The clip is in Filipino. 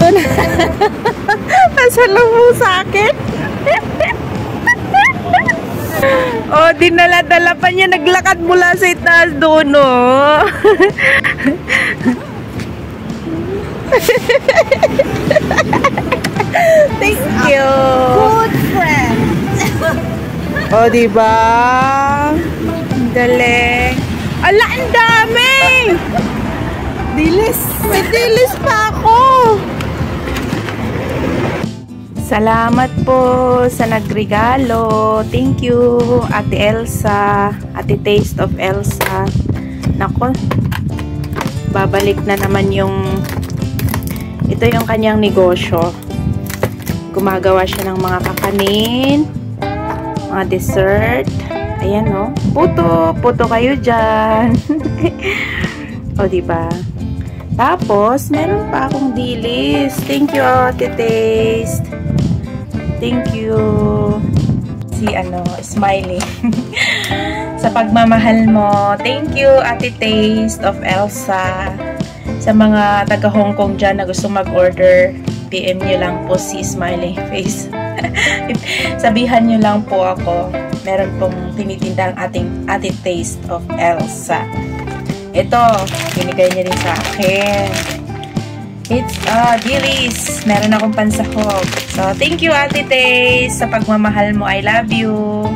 Ito na. Pasalubong sa akin. Oh, dinala-dala pa niya. Naglakad mula sa itaas doon, oh. Thank you. Good friend. Oh, diba? Galing. Ala, ang dami! Dilis. May dilis pa ako. Salamat po sa nagregalo. Thank you, Ate Elsa. Ate Taste of Elsa. Nako. Babalik na naman yung... Ito yung kanyang negosyo. Gumagawa siya ng mga kakanin, mga dessert. Ayan, oh. Puto. Puto kayo dyan. O, diba? Tapos, meron pa akong dilis. Thank you, Ate Taste. Thank you. Si, Smiley. Sa pagmamahal mo. Thank you, Ate Taste of Elsa. Sa mga taga Hong Kong dyan na gusto mag-order, PM nyo lang po si Smiley Face. Sabihan nyo lang po ako. Meron pong tinitindang ating Ate Taste of Elsa. Ito, binigay niya rin sa akin. It's dilis. Meron akong pansahog. So, thank you, Ate Taste, sa pagmamahal mo. I love you.